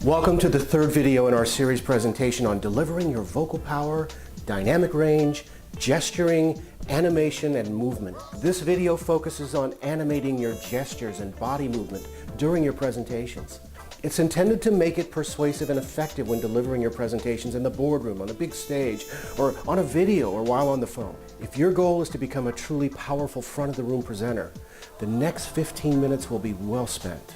Welcome to the third video in our series presentation on delivering your vocal power, dynamic range, gesturing, animation, and movement. This video focuses on animating your gestures and body movement during your presentations. It's intended to make it persuasive and effective when delivering your presentations in the boardroom, on a big stage, or on a video, or while on the phone. If your goal is to become a truly powerful front-of-the-room presenter, the next 15 minutes will be well spent.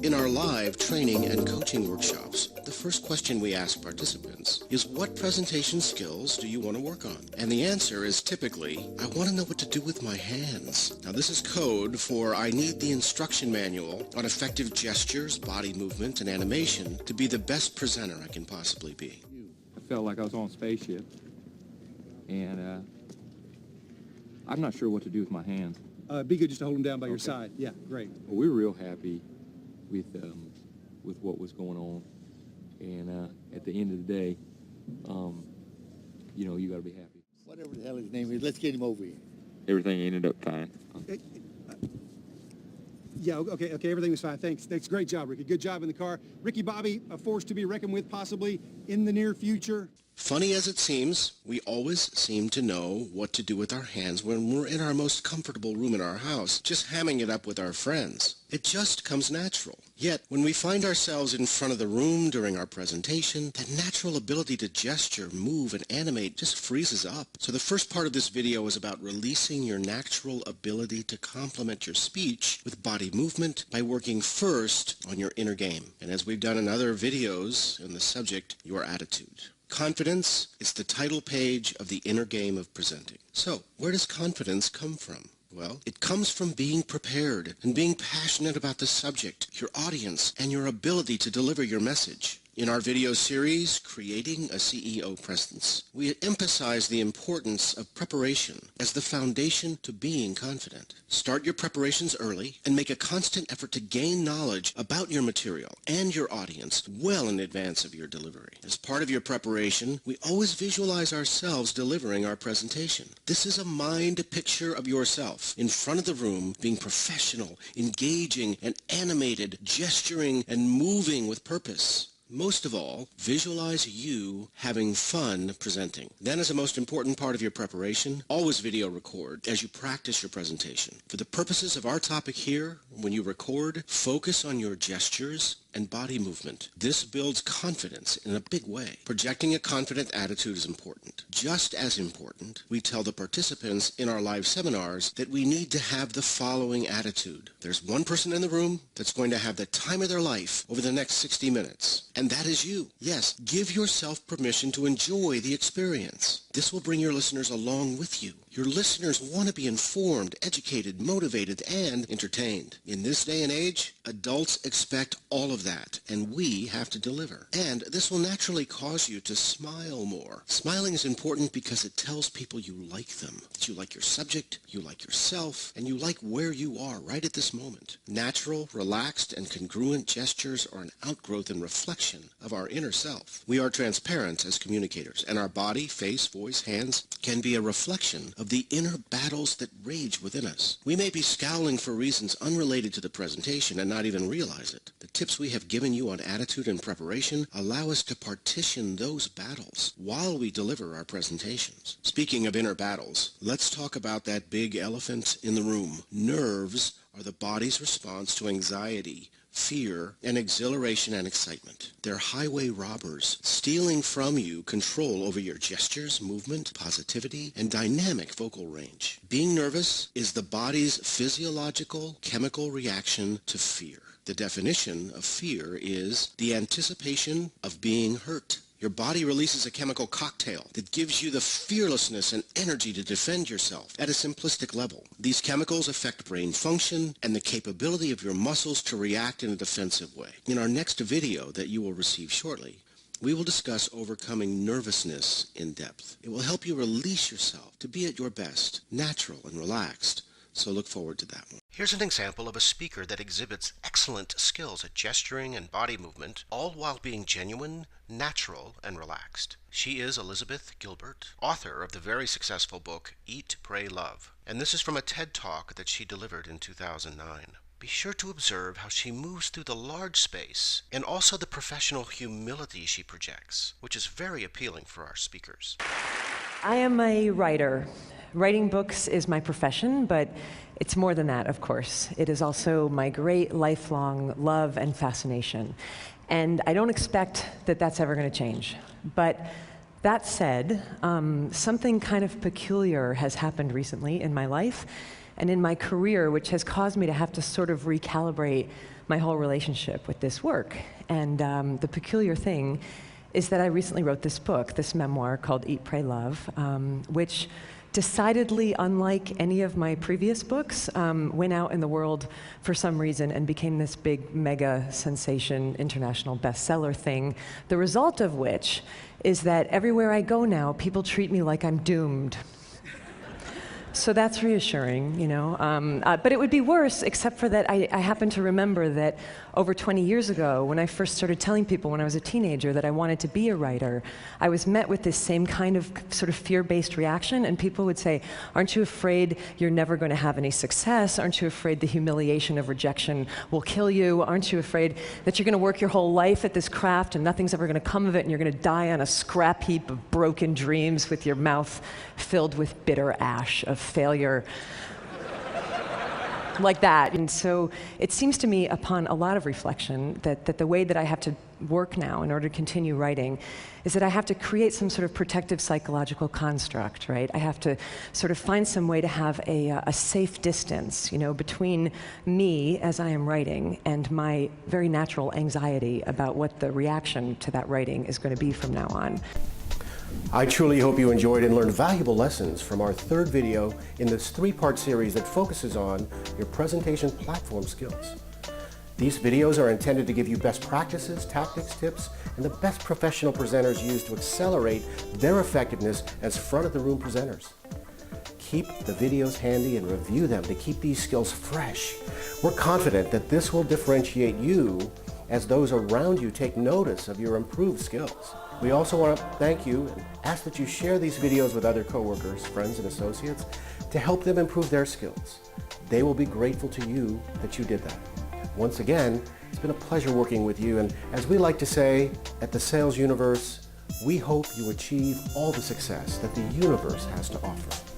In our live training and coaching workshops, the first question we ask participants is, what presentation skills do you want to work on? And the answer is typically, I want to know what to do with my hands. Now this is code for I need the instruction manual on effective gestures, body movement, and animation to be the best presenter I can possibly be. I felt like I was on a spaceship, and I'm not sure what to do with my hands. Be good just to hold them down by your side. Yeah, great. Well, we were real happy with what was going on, and at the end of the day, you know, you got to be happy. Whatever the hell his name is, let's get him over here. Everything ended up fine. Yeah, okay, everything was fine. Thanks. Great job, Ricky. Good job in the car. Ricky Bobby, a force to be reckoned with possibly in the near future. Funny as it seems, we always seem to know what to do with our hands when we're in our most comfortable room in our house, just hamming it up with our friends. It just comes natural. Yet, when we find ourselves in front of the room during our presentation, that natural ability to gesture, move, and animate just freezes up. So the first part of this video is about releasing your natural ability to complement your speech with body movement by working first on your inner game. And as we've done in other videos in the subject, your attitude. Confidence is the title page of the inner game of presenting. So, where does confidence come from? Well, it comes from being prepared and being passionate about the subject, your audience, and your ability to deliver your message. In our video series, Creating a CEO Presence, we emphasize the importance of preparation as the foundation to being confident. Start your preparations early and make a constant effort to gain knowledge about your material and your audience well in advance of your delivery. As part of your preparation, we always visualize ourselves delivering our presentation. This is a mind picture of yourself in front of the room, being professional, engaging, and animated, gesturing, and moving with purpose. Most of all, visualize you having fun presenting. Then, as a most important part of your preparation, always video record as you practice your presentation. For the purposes of our topic here, when you record, focus on your gestures and body movement. This builds confidence in a big way. Projecting a confident attitude is important. Just as important, we tell the participants in our live seminars that we need to have the following attitude. There's one person in the room that's going to have the time of their life over the next 60 minutes. And that is you. Yes, give yourself permission to enjoy the experience. This will bring your listeners along with you. Your listeners want to be informed, educated, motivated, and entertained. In this day and age, adults expect all of that, and we have to deliver. And this will naturally cause you to smile more. Smiling is important because it tells people you like them, that you like your subject, you like yourself, and you like where you are right at this moment. Natural, relaxed, and congruent gestures are an outgrowth and reflection of our inner self. We are transparent as communicators, and our body, face, voice, hands can be a reflection of the inner battles that rage within us. We may be scowling for reasons unrelated to the presentation and not even realize it. The tips we have given you on attitude and preparation allow us to partition those battles while we deliver our presentations. Speaking of inner battles, let's talk about that big elephant in the room. Nerves are the body's response to anxiety, fear, and exhilaration and excitement. They're highway robbers, stealing from you control over your gestures, movement, positivity, and dynamic vocal range. Being nervous is the body's physiological chemical reaction to fear. The definition of fear is the anticipation of being hurt. Your body releases a chemical cocktail that gives you the fearlessness and energy to defend yourself at a simplistic level. These chemicals affect brain function and the capability of your muscles to react in a defensive way. In our next video that you will receive shortly, we will discuss overcoming nervousness in depth. It will help you release yourself to be at your best, natural and relaxed, So look forward to that one. Here's an example of a speaker that exhibits excellent skills at gesturing and body movement, all while being genuine, natural, and relaxed. She is Elizabeth Gilbert, author of the very successful book Eat, Pray, Love. And this is from a TED Talk that she delivered in 2009. Be sure to observe how she moves through the large space and also the professional humility she projects, which is very appealing for our speakers. I am a writer. Writing books is my profession, but it's more than that, of course. It is also my great lifelong love and fascination. And I don't expect that that's ever going to change. But that said, something kind of peculiar has happened recently in my life and in my career, which has caused me to have to sort of recalibrate my whole relationship with this work. And the peculiar thing is that I recently wrote this book, this memoir called Eat, Pray, Love, which, decidedly unlike any of my previous books, went out in the world for some reason and became this big mega sensation, international bestseller thing, the result of which is that everywhere I go now, people treat me like I'm doomed. So that's reassuring, you know. But it would be worse, except for that I happen to remember that over 20 years ago, when I first started telling people when I was a teenager that I wanted to be a writer, I was met with this same kind of sort of fear-based reaction, and people would say, aren't you afraid you're never going to have any success? Aren't you afraid the humiliation of rejection will kill you? Aren't you afraid that you're going to work your whole life at this craft and nothing's ever going to come of it and you're going to die on a scrap heap of broken dreams with your mouth filled with bitter ash of failure? Like that. And so it seems to me, upon a lot of reflection, that the way that I have to work now in order to continue writing is that I have to create some sort of protective psychological construct, right? I have to sort of find some way to have a safe distance, you know, between me as I am writing and my very natural anxiety about what the reaction to that writing is going to be from now on. I truly hope you enjoyed and learned valuable lessons from our third video in this three-part series that focuses on your presentation platform skills. These videos are intended to give you best practices, tactics, tips, and the best professional presenters use to accelerate their effectiveness as front-of-the-room presenters. Keep the videos handy and review them to keep these skills fresh. We're confident that this will differentiate you as those around you take notice of your improved skills. We also want to thank you and ask that you share these videos with other coworkers, friends, and associates to help them improve their skills. They will be grateful to you that you did that. Once again, it's been a pleasure working with you, and as we like to say at the Sales Universe, we hope you achieve all the success that the universe has to offer.